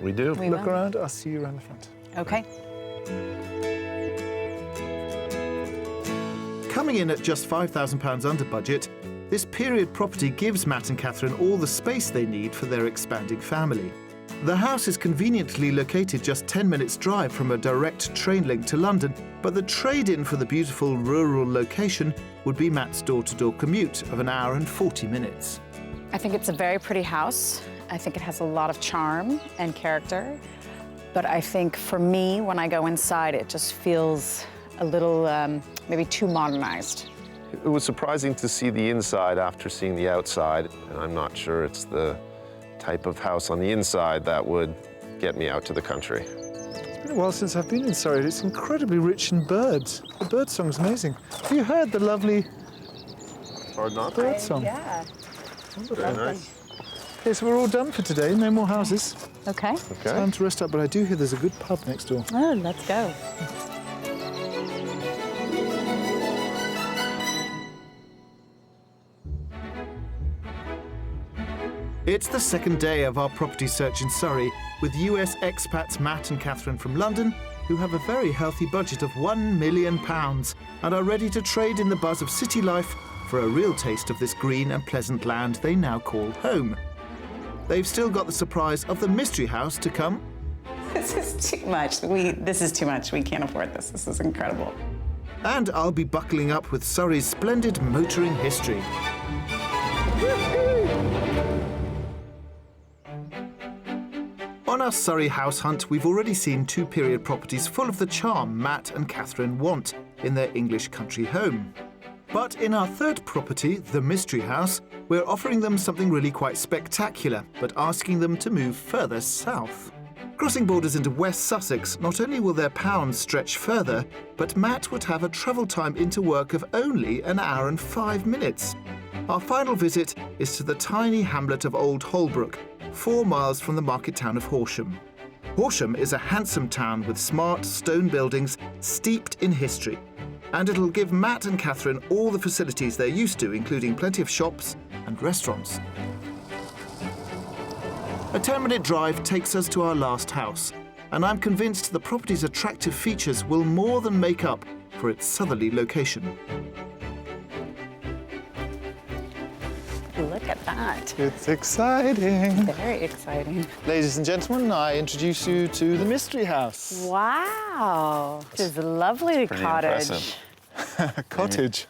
[SPEAKER 3] We do.
[SPEAKER 1] Look around. I'll see you around the front.
[SPEAKER 2] Okay.
[SPEAKER 1] Coming in at just £5,000 under budget, this period property gives Matt and Catherine all the space they need for their expanding family. The house is conveniently located just 10 minutes' drive from a direct train link to London, but the trade-in for the beautiful rural location would be Matt's door-to-door commute of an hour and 40 minutes.
[SPEAKER 4] I think it's a very pretty house. I think it has a lot of charm and character. But I think for me, when I go inside, it just feels a little, maybe too modernized.
[SPEAKER 3] It was surprising to see the inside after seeing the outside, and I'm not sure it's the type of house on the inside that would get me out to the country.
[SPEAKER 1] It's been a while since I've been in Surrey. It's incredibly rich in birds. The bird song's amazing. Have you heard the lovely bird song?
[SPEAKER 2] Yeah.
[SPEAKER 3] Very nice.
[SPEAKER 1] Okay, so we're all done for today. No more houses.
[SPEAKER 2] Okay.
[SPEAKER 1] Time to rest up, but I do hear there's a good pub next door.
[SPEAKER 2] Oh, let's go.
[SPEAKER 1] It's the second day of our property search in Surrey, with US expats Matt and Catherine from London, who have a very healthy budget of £1 million and are ready to trade in the buzz of city life for a real taste of this green and pleasant land they now call home. They've still got the surprise of the mystery house to come.
[SPEAKER 4] This is too much. This is too much. We can't afford this. This is incredible.
[SPEAKER 1] And I'll be buckling up with Surrey's splendid motoring history. On our Surrey house hunt, we've already seen two period properties full of the charm Matt and Catherine want in their English country home. But in our third property, the Mystery House, we're offering them something really quite spectacular, but asking them to move further south. Crossing borders into West Sussex, not only will their pounds stretch further, but Matt would have a travel time into work of only an hour and 5 minutes. Our final visit is to the tiny hamlet of Old Holbrook, 4 miles from the market town of Horsham. Horsham is a handsome town with smart stone buildings steeped in history. And it'll give Matt and Catherine all the facilities they're used to, including plenty of shops and restaurants. A 10-minute drive takes us to our last house, and I'm convinced the property's attractive features will more than make up for its southerly location.
[SPEAKER 2] Look at that.
[SPEAKER 1] It's exciting.
[SPEAKER 2] Very exciting.
[SPEAKER 1] Ladies and gentlemen, I introduce you to the Mystery House.
[SPEAKER 2] Wow. This is a lovely
[SPEAKER 3] Pretty
[SPEAKER 2] cottage.
[SPEAKER 3] impressive.
[SPEAKER 1] Cottage.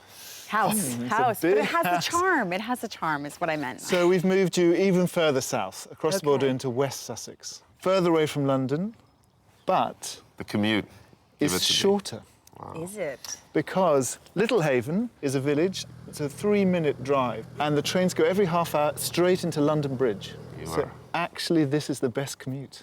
[SPEAKER 2] House.
[SPEAKER 1] a
[SPEAKER 2] House. But
[SPEAKER 1] big
[SPEAKER 2] it has
[SPEAKER 1] house.
[SPEAKER 2] the charm. It has the charm, is what I meant.
[SPEAKER 1] So we've moved you even further south, across the border
[SPEAKER 2] Okay.
[SPEAKER 1] into West Sussex. Further away from London, but
[SPEAKER 3] The commute. give
[SPEAKER 1] it's
[SPEAKER 3] it to me.
[SPEAKER 1] shorter.
[SPEAKER 2] Is it?
[SPEAKER 1] Because Littlehaven is a village. It's a 3-minute drive, and the trains go every half hour straight into London Bridge. So
[SPEAKER 3] are.
[SPEAKER 1] actually, this is the best commute.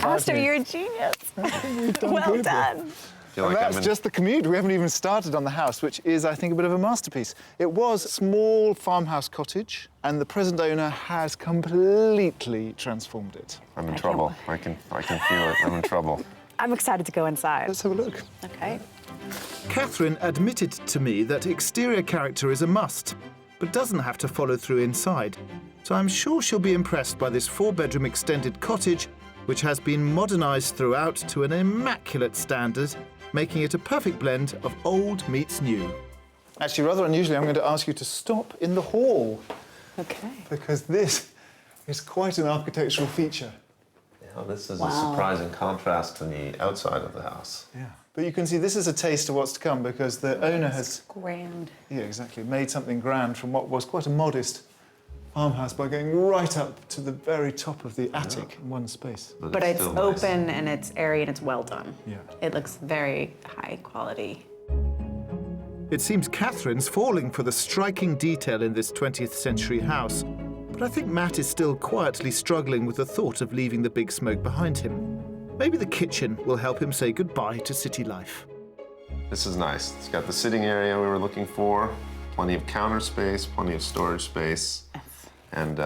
[SPEAKER 2] Alistair, you're a genius.
[SPEAKER 1] done
[SPEAKER 2] Well
[SPEAKER 1] good.
[SPEAKER 2] done.
[SPEAKER 3] I feel
[SPEAKER 1] And
[SPEAKER 3] like
[SPEAKER 1] that's
[SPEAKER 3] I'm in-
[SPEAKER 1] just the commute. We haven't even started on the house, which is, I think, a bit of a masterpiece. It was a small farmhouse cottage, and the present owner has completely transformed it.
[SPEAKER 3] I'm in
[SPEAKER 2] can't
[SPEAKER 3] trouble. I can feel it. I'm in trouble.
[SPEAKER 2] I'm excited to go inside.
[SPEAKER 1] Let's have a look.
[SPEAKER 2] Okay.
[SPEAKER 1] Catherine admitted to me that exterior character is a must, but doesn't have to follow through inside. So I'm sure she'll be impressed by this 4-bedroom extended cottage, which has been modernised throughout to an immaculate standard, making it a perfect blend of old meets new. Actually, rather unusually, I'm going to ask you to stop in the hall,
[SPEAKER 2] Okay.
[SPEAKER 1] because this is quite an architectural feature.
[SPEAKER 3] Yeah, this is
[SPEAKER 2] Wow.
[SPEAKER 3] a surprising contrast to the outside of the house.
[SPEAKER 1] Yeah. But you can see this is a taste of what's to come, because the owner has,
[SPEAKER 2] Grand.
[SPEAKER 1] yeah, exactly, made something grand from what was quite a modest farmhouse by going right up to the very top of the attic in one space.
[SPEAKER 2] But it's
[SPEAKER 3] still nice.
[SPEAKER 2] open and it's airy and it's well done.
[SPEAKER 1] Yeah.
[SPEAKER 2] It looks very high quality.
[SPEAKER 7] It seems Catherine's falling for the striking detail in this 20th century house, but I think Matt is still quietly struggling with the thought of leaving the big smoke behind him. Maybe the kitchen will help him say goodbye to city life.
[SPEAKER 3] This is nice. It's got the sitting area we were looking for, plenty of counter space, plenty of storage space, and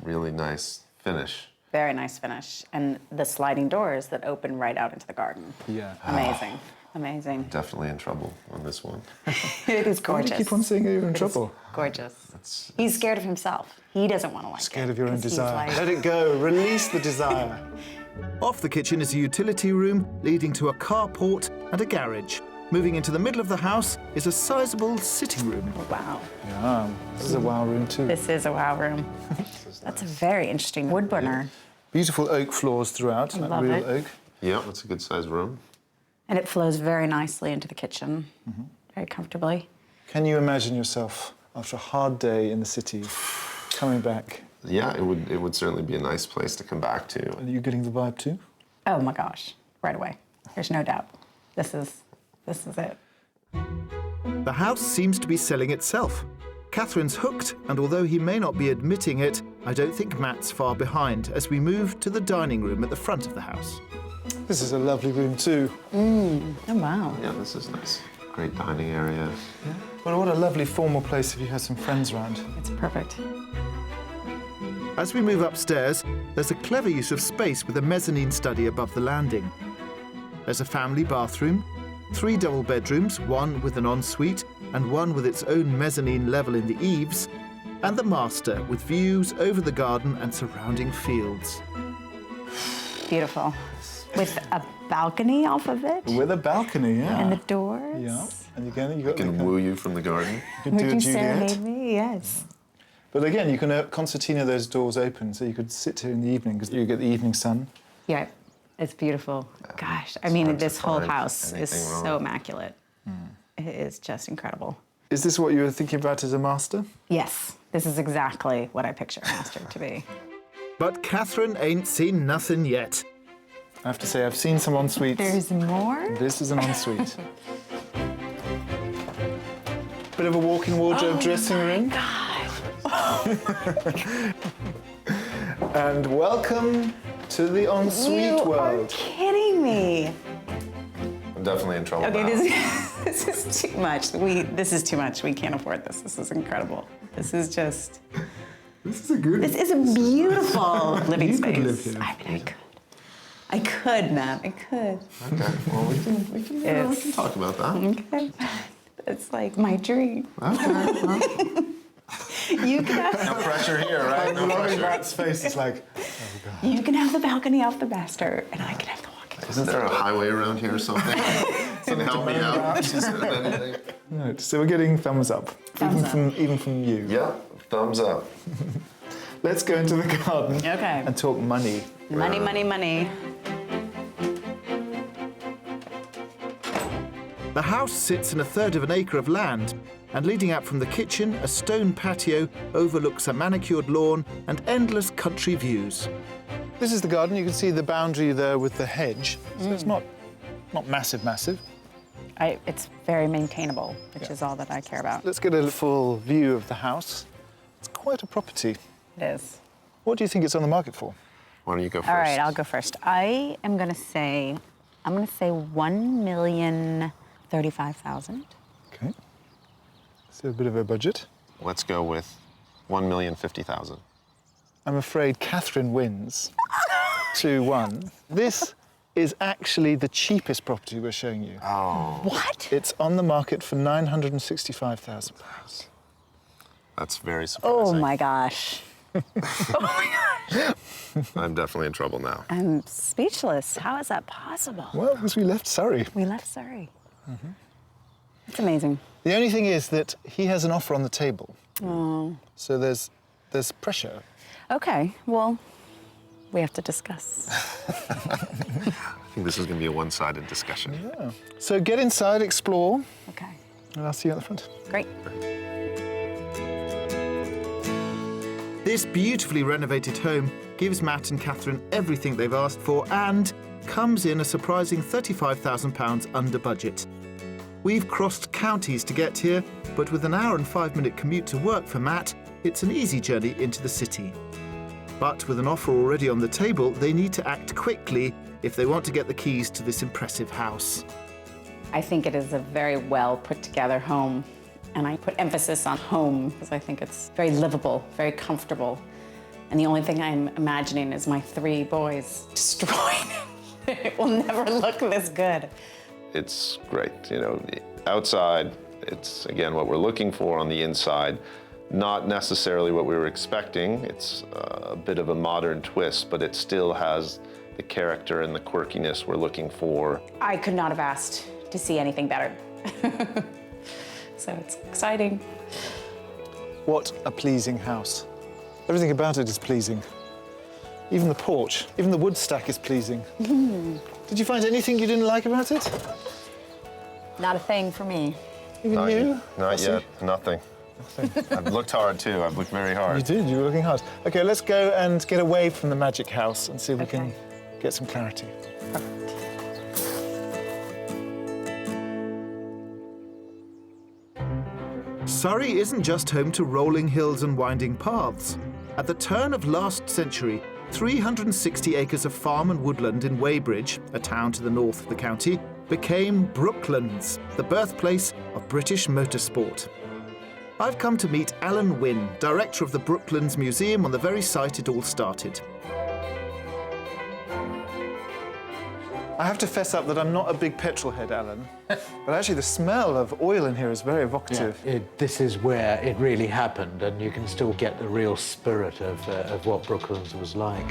[SPEAKER 3] really nice finish.
[SPEAKER 2] Very nice finish. And the sliding doors that open right out into the garden.
[SPEAKER 1] Yeah.
[SPEAKER 2] Amazing. Amazing.
[SPEAKER 3] Definitely in trouble on this one.
[SPEAKER 2] It is
[SPEAKER 1] Why
[SPEAKER 2] gorgeous.
[SPEAKER 1] do you keep on saying you're in trouble?
[SPEAKER 2] Gorgeous. He's scared of himself. He doesn't want to like it.
[SPEAKER 1] Scared of your own
[SPEAKER 2] 'cause he's
[SPEAKER 1] desire.
[SPEAKER 2] like-
[SPEAKER 1] Let it go. Release the desire.
[SPEAKER 7] Off the kitchen is a utility room leading to a carport and a garage. Moving into the middle of the house is a sizable sitting room.
[SPEAKER 2] Wow.
[SPEAKER 1] Yeah, this is a wow room too.
[SPEAKER 2] This is a wow room. That's a very interesting wood burner.
[SPEAKER 1] Beautiful oak floors throughout, like
[SPEAKER 2] love
[SPEAKER 1] real
[SPEAKER 2] it.
[SPEAKER 1] oak.
[SPEAKER 3] Yeah, it's a good sized room.
[SPEAKER 2] And it flows very nicely into the kitchen, very comfortably.
[SPEAKER 1] Can you imagine yourself, after a hard day in the city, coming back?
[SPEAKER 3] Yeah, it would certainly be a nice place to come back to.
[SPEAKER 1] Are you getting the vibe too?
[SPEAKER 2] Oh my gosh, right away. There's no doubt. This is it.
[SPEAKER 7] The house seems to be selling itself. Catherine's hooked, and although he may not be admitting it, I don't think Matt's far behind as we move to the dining room at the front of the house.
[SPEAKER 1] This is a lovely room too.
[SPEAKER 2] Oh wow.
[SPEAKER 3] Yeah, this is nice. Great dining area.
[SPEAKER 1] Well, what a lovely formal place if you had some friends around.
[SPEAKER 2] It's perfect.
[SPEAKER 7] As we move upstairs, there's a clever use of space with a mezzanine study above the landing. There's a family bathroom, 3 double bedrooms, one with an ensuite and one with its own mezzanine level in the eaves, and the master with views over the garden and surrounding fields.
[SPEAKER 2] Beautiful. With a balcony off of it.
[SPEAKER 1] With a balcony, yeah.
[SPEAKER 2] And the doors.
[SPEAKER 1] Yeah. And again, you
[SPEAKER 3] I
[SPEAKER 1] got
[SPEAKER 3] can woo you from the garden.
[SPEAKER 1] you could do
[SPEAKER 2] Would
[SPEAKER 1] a
[SPEAKER 2] you
[SPEAKER 1] Juliet.
[SPEAKER 2] serenade me? Yes.
[SPEAKER 1] But again, you can concertina those doors open so you could sit here in the evening because you get the evening sun.
[SPEAKER 2] Yeah, it's beautiful. Gosh, I
[SPEAKER 3] It's
[SPEAKER 2] mean,
[SPEAKER 3] hard to
[SPEAKER 2] this whole
[SPEAKER 3] find
[SPEAKER 2] house is
[SPEAKER 3] anything wrong.
[SPEAKER 2] so immaculate. It is just incredible.
[SPEAKER 1] Is this what you were thinking about as a master?
[SPEAKER 2] Yes, this is exactly what I picture a master to be.
[SPEAKER 7] But Catherine ain't seen nothing yet.
[SPEAKER 1] I have to say, I've seen some ensuites.
[SPEAKER 2] There's more?
[SPEAKER 1] This is an ensuite. Bit of a walk-in wardrobe dressing room. And welcome to the ensuite
[SPEAKER 2] You
[SPEAKER 1] world.
[SPEAKER 2] are kidding me.
[SPEAKER 3] I'm definitely in trouble
[SPEAKER 2] Okay,
[SPEAKER 3] now.
[SPEAKER 2] this is too much. This is too much. We can't afford this. This is incredible. This is just.
[SPEAKER 1] This is a good.
[SPEAKER 2] This is a beautiful living
[SPEAKER 1] You
[SPEAKER 2] space.
[SPEAKER 1] could live here.
[SPEAKER 2] I mean, I could, Matt. I could.
[SPEAKER 3] Okay, well, we can talk about that.
[SPEAKER 2] Okay. It's like my dream.
[SPEAKER 3] Okay.
[SPEAKER 2] You can have,
[SPEAKER 3] No pressure here, right? No
[SPEAKER 1] Loving
[SPEAKER 3] pressure.
[SPEAKER 1] Matt's face is like,
[SPEAKER 2] you can have the balcony off the master, and I can have the walk-in.
[SPEAKER 3] Isn't there a highway around here or something? Can help me out? Is there anything?
[SPEAKER 1] no. So we're getting thumbs up, even from you.
[SPEAKER 3] Yeah, thumbs up.
[SPEAKER 1] Let's go into the garden
[SPEAKER 2] Okay.
[SPEAKER 1] and talk money.
[SPEAKER 2] Money, money, money.
[SPEAKER 7] The house sits in a third of an acre of land, and leading out from the kitchen, a stone patio overlooks a manicured lawn and endless country views.
[SPEAKER 1] This is the garden. You can see the boundary there with the hedge. So it's not massive.
[SPEAKER 2] It's very maintainable, which is all that I care about.
[SPEAKER 1] Let's get a full view of the house. It's quite a property.
[SPEAKER 2] It is.
[SPEAKER 1] What do you think it's on the market for?
[SPEAKER 3] Why don't you go first?
[SPEAKER 2] All right, I'll go first. I'm gonna say $1,035,000.
[SPEAKER 1] Okay. So a bit of a budget.
[SPEAKER 3] Let's go with $1,050,000.
[SPEAKER 1] I'm afraid Catherine wins 2-1. This is actually the cheapest property we're showing you.
[SPEAKER 3] Oh,
[SPEAKER 2] What?
[SPEAKER 1] It's on the market for £965,000.
[SPEAKER 3] that's very surprising.
[SPEAKER 2] Oh my gosh.
[SPEAKER 3] I'm definitely in trouble now.
[SPEAKER 2] I'm speechless. How is that possible?
[SPEAKER 1] Well, because we left Surrey.
[SPEAKER 2] We left Surrey. It's amazing.
[SPEAKER 1] The only thing is that he has an offer on the table.
[SPEAKER 2] Oh.
[SPEAKER 1] So there's pressure.
[SPEAKER 2] Okay, well, we have to discuss.
[SPEAKER 3] I think this is going to be a one-sided discussion.
[SPEAKER 1] Yeah. So get inside, explore,
[SPEAKER 2] Okay,
[SPEAKER 1] and I'll see you at the front.
[SPEAKER 2] great.
[SPEAKER 7] This beautifully renovated home gives Matt and Catherine everything they've asked for and comes in a surprising £35,000 under budget. We've crossed counties to get here, but with an hour and 5-minute commute to work for Matt, it's an easy journey into the city. But with an offer already on the table, they need to act quickly if they want to get the keys to this impressive house.
[SPEAKER 2] I think it is a very well put together home. And I put emphasis on home because I think it's very livable, very comfortable. And the only thing I'm imagining is my 3 boys destroying it. It will never look this good.
[SPEAKER 3] It's great, you know, the outside, it's again what we're looking for. On the inside, not necessarily what we were expecting. It's a bit of a modern twist, but it still has the character and the quirkiness we're looking for.
[SPEAKER 2] I could not have asked to see anything better. So it's exciting.
[SPEAKER 1] What a pleasing house. Everything about it is pleasing. Even the porch, even the wood stack is pleasing. Did you find anything you didn't like about it?
[SPEAKER 4] Not a thing for me.
[SPEAKER 1] Even
[SPEAKER 3] Not
[SPEAKER 1] you?
[SPEAKER 3] Not yet, nothing. I've looked hard too, I've looked very hard.
[SPEAKER 1] You did, you were looking hard. Okay, let's go and get away from the magic house and see if we can get some clarity.
[SPEAKER 7] Surrey isn't just home to rolling hills and winding paths. At the turn of last century, 360 acres of farm and woodland in Weybridge, a town to the north of the county, became Brooklands, the birthplace of British motorsport. I've come to meet Alan Wynne, director of the Brooklands Museum on the very site it all started.
[SPEAKER 1] I have to fess up that I'm not a big petrol head, Alan, but actually the smell of oil in here is very evocative.
[SPEAKER 8] Yeah, this is where it really happened, and you can still get the real spirit of what Brooklands was like.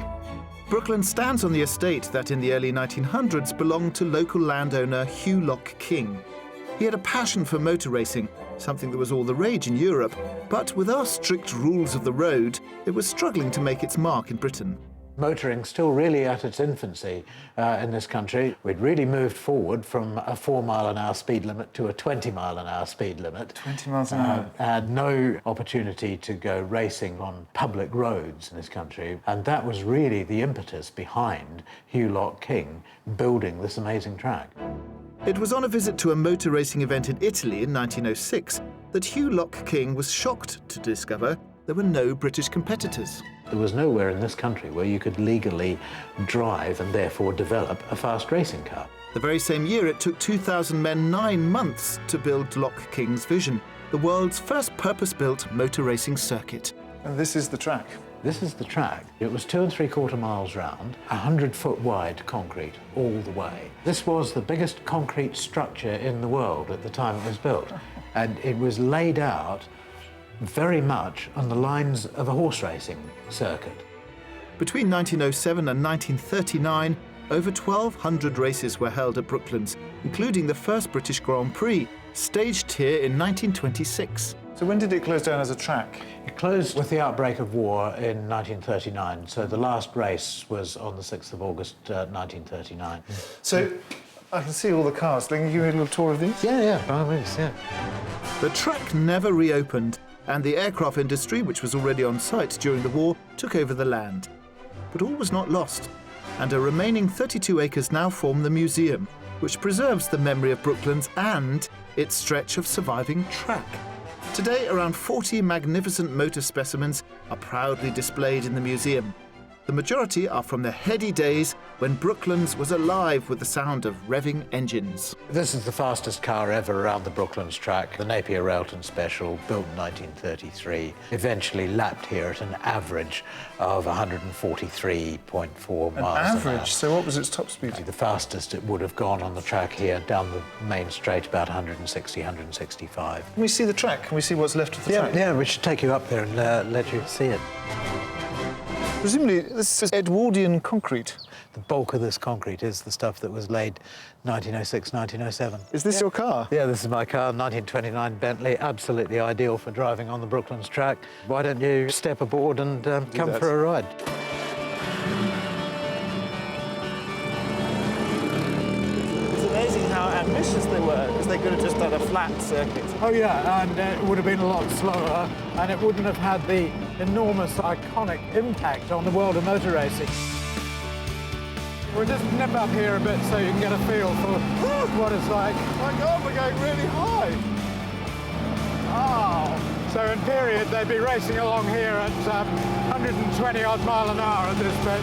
[SPEAKER 7] Brooklands stands on the estate that in the early 1900s belonged to local landowner Hugh Lock King. He had a passion for motor racing, something that was all the rage in Europe, but with our strict rules of the road, it was struggling to make its mark in Britain.
[SPEAKER 8] Motoring still really at its infancy in this country. We'd really moved forward from a 4-mile-an-hour speed limit to a 20-mile-an-hour speed limit.
[SPEAKER 1] 20 miles an hour.
[SPEAKER 8] Had no opportunity to go racing on public roads in this country, and that was really the impetus behind Hugh Lock King building this amazing track.
[SPEAKER 7] It was on a visit to a motor racing event in Italy in 1906 that Hugh Lock King was shocked to discover there were no British competitors.
[SPEAKER 8] There was nowhere in this country where you could legally drive and therefore develop a fast racing car.
[SPEAKER 7] The very same year, it took 2,000 men 9 months to build Lock King's vision, the world's first purpose-built motor racing circuit.
[SPEAKER 1] And this is the track.
[SPEAKER 8] This is the track. It was 2 3/4 miles round, 100-foot wide concrete all the way. This was the biggest concrete structure in the world at the time it was built. And it was laid out very much on the lines of a horse racing circuit.
[SPEAKER 7] Between 1907 and 1939, over 1,200 races were held at Brooklands, including the first British Grand Prix, staged here in 1926.
[SPEAKER 1] So when did it close down as a track?
[SPEAKER 8] It closed with the outbreak of war in 1939, so the last race was on the 6th of August 1939.
[SPEAKER 1] So I can see all the cars. Can you give me a little tour of these?
[SPEAKER 8] Yeah, by all means, yeah.
[SPEAKER 7] The track never reopened, and the aircraft industry, which was already on site during the war, took over the land. But all was not lost, and a remaining 32 acres now form the museum, which preserves the memory of Brooklands and its stretch of surviving track. Today, around 40 magnificent motor specimens are proudly displayed in the museum. The majority are from the heady days when Brooklands was alive with the sound of revving engines.
[SPEAKER 8] This is the fastest car ever around the Brooklands track, the Napier Railton Special, built in 1933, eventually lapped here at an average of 143.4 miles an hour.
[SPEAKER 1] Average? So what was its top speed?
[SPEAKER 8] The fastest it would have gone on the track here down the main straight, about 160, 165.
[SPEAKER 1] Can we see the track? Can we see what's left of the track?
[SPEAKER 8] Yeah, we should take you up there and let you see it.
[SPEAKER 1] Presumably this is Edwardian concrete.
[SPEAKER 8] The bulk of this concrete is the stuff that was laid 1906, 1907.
[SPEAKER 1] Is this your car?
[SPEAKER 8] Yeah, this is my car, 1929 Bentley, absolutely ideal for driving on the Brooklands track. Why don't you step aboard and come for a ride?
[SPEAKER 1] It's amazing how how ambitious they were, because they could have just done a flat circuit.
[SPEAKER 8] Oh yeah, and it would have been a lot slower, and it wouldn't have had the enormous iconic impact on the world of motor racing. We'll just nip up here a bit so you can get a feel for what it's like.
[SPEAKER 1] Oh my God, we're going really high.
[SPEAKER 8] Oh. So in period, they'd be racing along here at 120 odd mile an hour at this bit.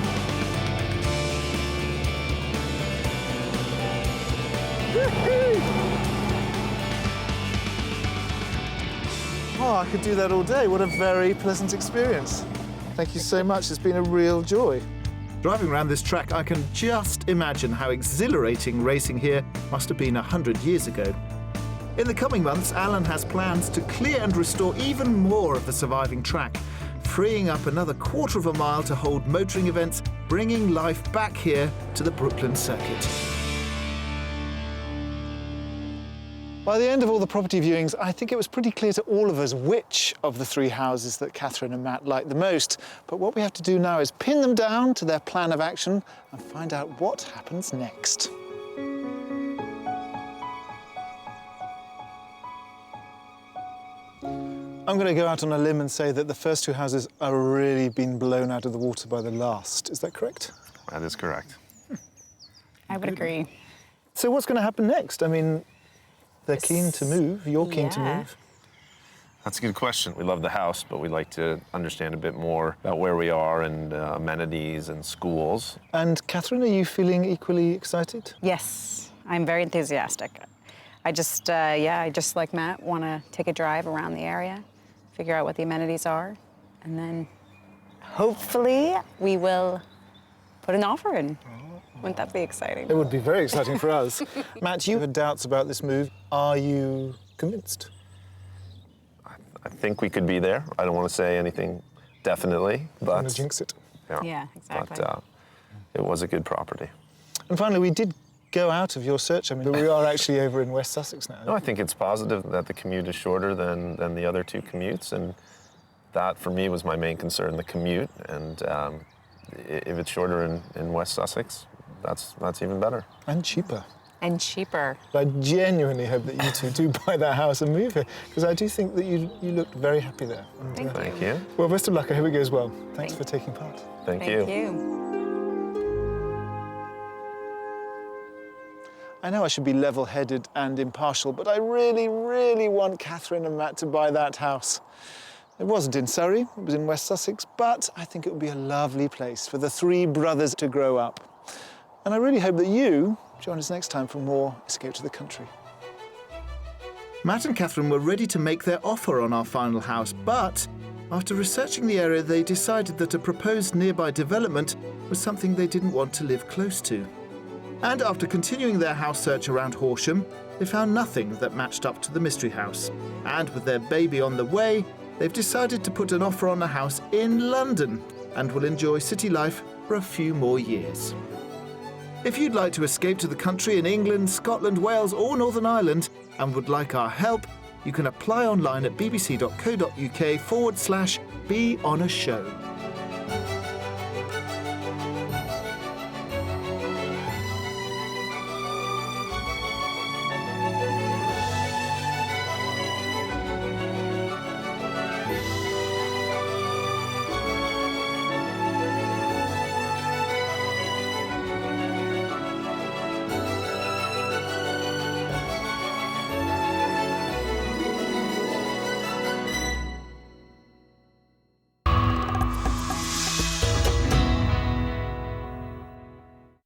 [SPEAKER 1] Oh, I could do that all day. What a very pleasant experience. Thank you so much. It's been a real joy. Driving around this track, I can just imagine how exhilarating racing here must have been 100 years ago. In the coming months, Alan has plans to clear and restore even more of the surviving track, freeing up another quarter of a mile to hold motoring events, bringing life back here to the Brooklyn circuit. By the end of all the property viewings, I think it was pretty clear to all of us which of the three houses that Catherine and Matt liked the most. But what we have to do now is pin them down to their plan of action and find out what happens next. I'm going to go out on a limb and say that the first two houses are really being blown out of the water by the last. Is that correct?
[SPEAKER 3] That is correct.
[SPEAKER 4] I would agree.
[SPEAKER 1] So what's going to happen next? I mean, they're keen to move. You're keen to move.
[SPEAKER 3] That's a good question. We love the house, but we'd like to understand a bit more about where we are and amenities and schools.
[SPEAKER 1] And Catherine, are you feeling equally excited?
[SPEAKER 4] Yes, I'm very enthusiastic. I just like Matt, want to take a drive around the area, figure out what the amenities are, and then hopefully we will put an offer in. Wouldn't that be exciting?
[SPEAKER 1] It would be very exciting for us. Matt, you had doubts about this move. Are you convinced?
[SPEAKER 3] I think we could be there. I don't want to say anything definitely, but...
[SPEAKER 1] I'm going to jinx it.
[SPEAKER 4] Yeah, exactly.
[SPEAKER 3] But it was a good property.
[SPEAKER 1] And finally, we did go out of your search. I mean, we are actually over in West Sussex now.
[SPEAKER 3] No, I think it's positive that the commute is shorter than the other two commutes, and that, for me, was my main concern, the commute. And if it's shorter in West Sussex, that's even better.
[SPEAKER 1] And cheaper.
[SPEAKER 4] And cheaper.
[SPEAKER 1] I genuinely hope that you two do buy that house and move here, because I do think that you looked very happy there. And,
[SPEAKER 3] Thank you.
[SPEAKER 1] Well, best of luck. I hope it goes well. Thanks for taking part.
[SPEAKER 3] Thank you.
[SPEAKER 4] Thank you.
[SPEAKER 1] I know I should be level-headed and impartial, but I really, really want Catherine and Matt to buy that house. It wasn't in Surrey, it was in West Sussex, but I think it would be a lovely place for the three brothers to grow up. And I really hope that you join us next time for more Escape to the Country. Matt and Catherine were ready to make their offer on our final house, but after researching the area, they decided that a proposed nearby development was something they didn't want to live close to. And after continuing their house search around Horsham, they found nothing that matched up to the mystery house. And with their baby on the way, they've decided to put an offer on a house in London and will enjoy city life for a few more years. If you'd like to escape to the country in England, Scotland, Wales or Northern Ireland and would like our help, you can apply online at bbc.co.uk/beonashow.